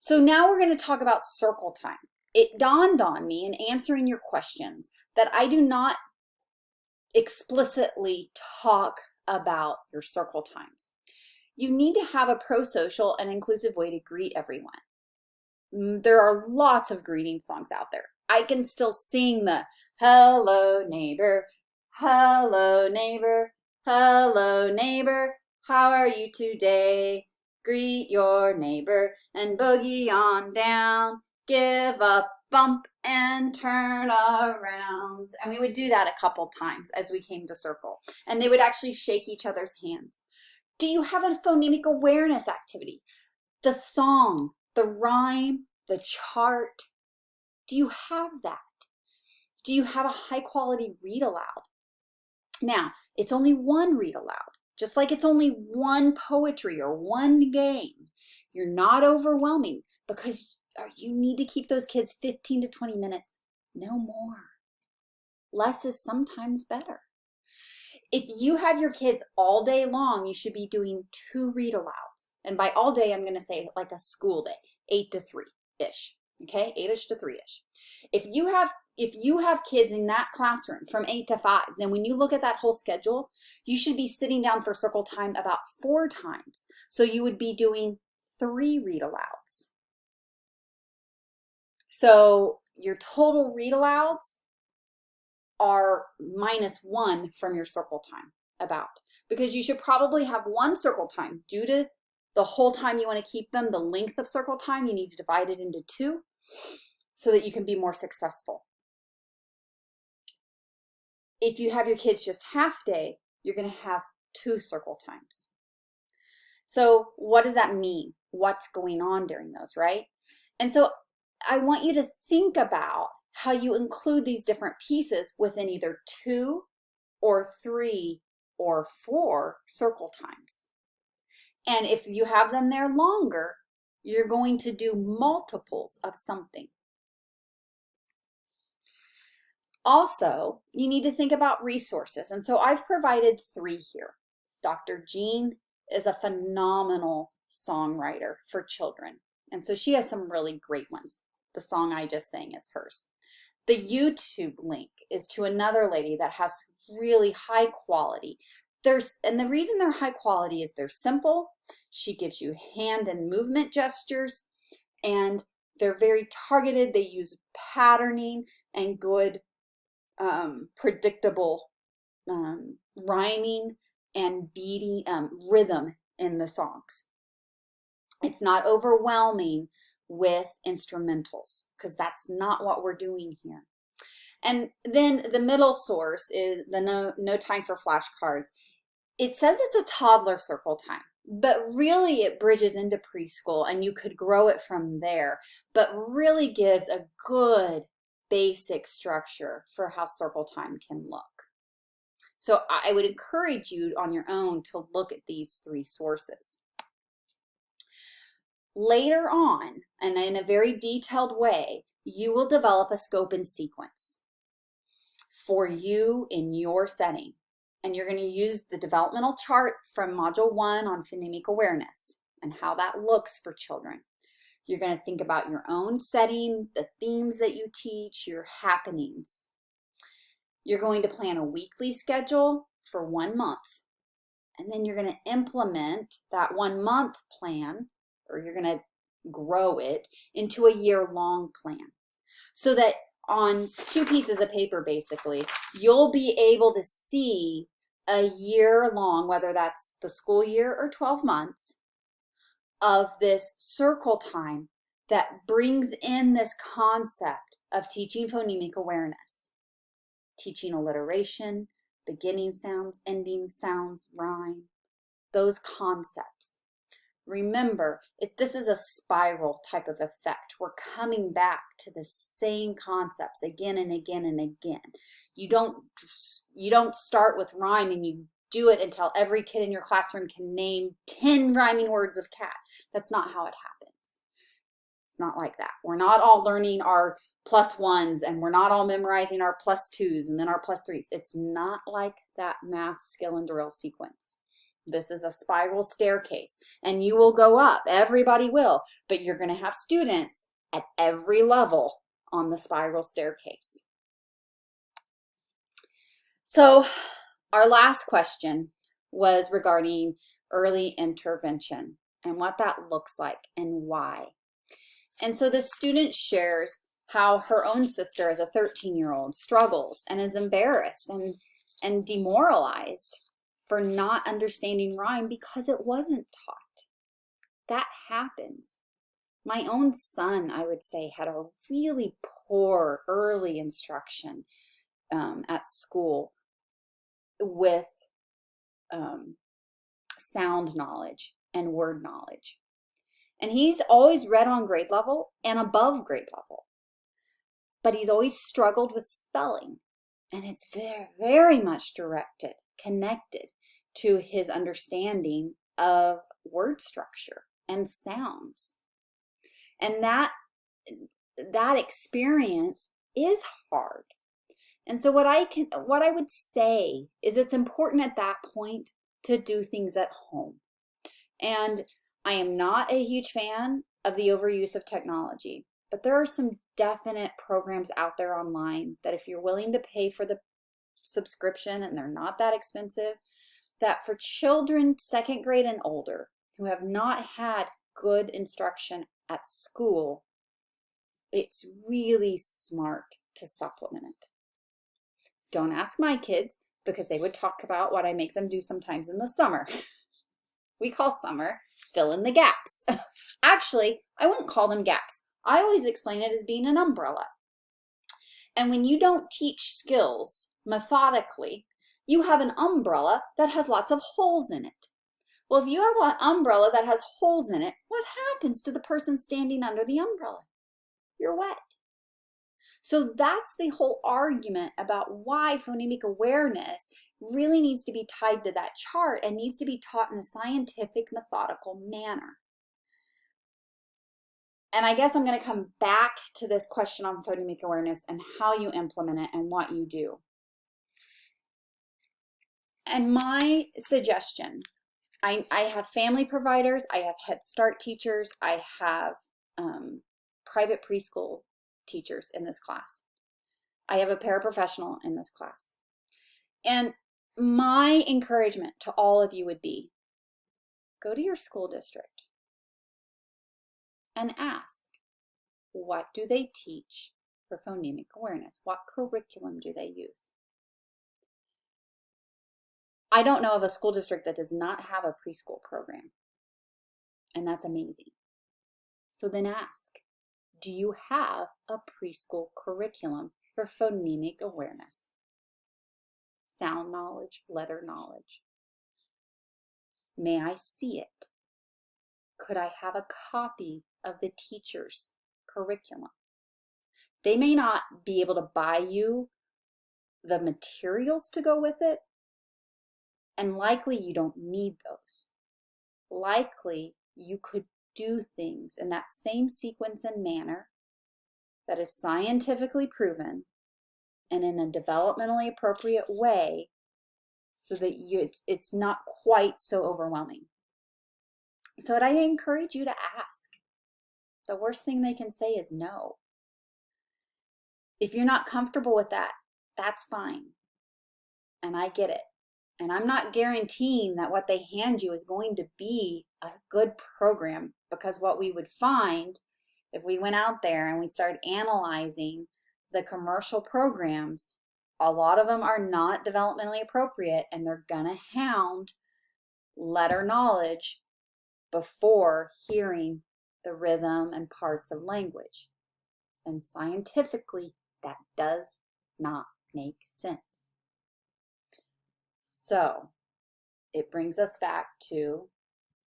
So now we're going to talk about circle time. It dawned on me in answering your questions that I do not explicitly talk about your circle times. You need to have a pro-social and inclusive way to greet everyone. There are lots of greeting songs out there. I can still sing the hello neighbor, hello neighbor, hello neighbor, how are you today? Greet your neighbor and boogie on down, give a bump and turn around. And we would do that a couple times as we came to circle. And they would actually shake each other's hands. Do you have a phonemic awareness activity? The song, the rhyme, the chart. Do you have that? Do you have a high quality read aloud? Now, it's only one read aloud, just like it's only one poetry or one game. You're not overwhelming because you need to keep those kids 15 to 20 minutes, no more. Less is sometimes better. If you have your kids all day long, you should be doing 2 read alouds. And by all day, I'm going to say like a school day, 8 to 3-ish. Okay, 8-ish to 3-ish. If you have kids in that classroom from 8 to 5, then when you look at that whole schedule, you should be sitting down for circle time about 4 times. So you would be doing 3 read alouds. So your total read alouds are -1 from your circle time about, because you should probably have 1 circle time due to the whole time you want to keep them, the length of circle time, you need to divide it into 2 so that you can be more successful. If you have your kids just half day, you're going to have 2 circle times. So what does that mean? What's going on during those, right? And so I want you to think about how you include these different pieces within either 2 or 3 or 4 circle times. And if you have them there longer, you're going to do multiples of something. Also, you need to think about resources. And so I've provided 3 here. Dr. Jean is a phenomenal songwriter for children. And so she has some really great ones. The song I just sang is hers. The YouTube link is to another lady that has really high quality. And the reason they're high quality is they're simple. She gives you hand and movement gestures, and they're very targeted. They use patterning and good predictable rhyming and beating rhythm in the songs. It's not overwhelming with instrumentals, because that's not what we're doing here. And then the middle source is the no time for flashcards. It says it's a toddler circle time, but really it bridges into preschool and you could grow it from there, but really gives a good basic structure for how circle time can look. So I would encourage you on your own to look at these 3 sources. Later on, and in a very detailed way, you will develop a scope and sequence for you in your setting. And you're going to use the developmental chart from Module 1 on phonemic awareness and how that looks for children. You're going to think about your own setting, the themes that you teach, your happenings. You're going to plan a weekly schedule for 1 month. And then you're going to implement that 1 month plan, or you're going to grow it into a year-long plan. So that on 2 pieces of paper, basically, you'll be able to see a year long, whether that's the school year or 12 months, of this circle time that brings in this concept of teaching phonemic awareness, teaching alliteration, beginning sounds, ending sounds, rhyme, those concepts. Remember, if this is a spiral type of effect, we're coming back to the same concepts again and again and again. You don't start with rhyme and you do it until every kid in your classroom can name 10 rhyming words of cat. That's not how it happens. It's not like that. We're not all learning our +1s and we're not all memorizing our +2s and then our +3s. It's not like that math skill and drill sequence. This is a spiral staircase, and you will go up. Everybody will, but you're going to have students at every level on the spiral staircase. So our last question was regarding early intervention and what that looks like and why. And so the student shares how her own sister as a 13-year-old struggles and is embarrassed and demoralized for not understanding rhyme because it wasn't taught. That happens. My own son, I would say, had a really poor early instruction at school with sound knowledge and word knowledge. And he's always read on grade level and above grade level. But he's always struggled with spelling. And it's very, very much connected to his understanding of word structure and sounds. And that experience is hard. And so what I would say is it's important at that point to do things at home. And I am not a huge fan of the overuse of technology, but there are some definite programs out there online that if you're willing to pay for the subscription, and they're not that expensive, that for children 2nd grade and older who have not had good instruction at school, it's really smart to supplement it. Don't ask my kids, because they would talk about what I make them do sometimes in the summer. We call summer fill in the gaps. Actually, I won't call them gaps. I always explain it as being an umbrella. And when you don't teach skills methodically, you have an umbrella that has lots of holes in it. Well, if you have an umbrella that has holes in it, what happens to the person standing under the umbrella? You're wet. So that's the whole argument about why phonemic awareness really needs to be tied to that chart and needs to be taught in a scientific, methodical manner. And I guess I'm going to come back to this question on phonemic awareness and how you implement it and what you do. And my suggestion, I have family providers, I have Head Start teachers, I have private preschool teachers in this class. I have a paraprofessional in this class. And my encouragement to all of you would be, go to your school district and ask, what do they teach for phonemic awareness? What curriculum do they use? I don't know of a school district that does not have a preschool program, and that's amazing. So then ask, do you have a preschool curriculum for phonemic awareness? Sound knowledge, letter knowledge. May I see it? Could I have a copy of the teacher's curriculum? They may not be able to buy you the materials to go with it, and likely you don't need those. Likely you could do things in that same sequence and manner that is scientifically proven and in a developmentally appropriate way so that it's not quite so overwhelming. So I'd encourage you to ask. The worst thing they can say is no. If you're not comfortable with that, that's fine. And I get it. And I'm not guaranteeing that what they hand you is going to be a good program, because what we would find if we went out there and we started analyzing the commercial programs, a lot of them are not developmentally appropriate, and they're gonna hound letter knowledge before hearing the rhythm and parts of language. And scientifically, that does not make sense. So it brings us back to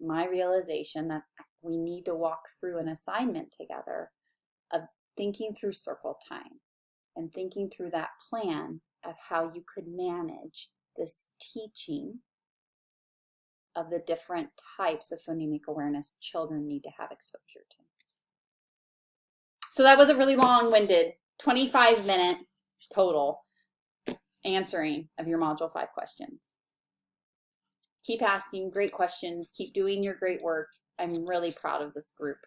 my realization that we need to walk through an assignment together of thinking through circle time and thinking through that plan of how you could manage this teaching of the different types of phonemic awareness children need to have exposure to. So that was a really long-winded 25-minute total answering of your Module 5 questions. Keep asking great questions. Keep doing your great work. I'm really proud of this group.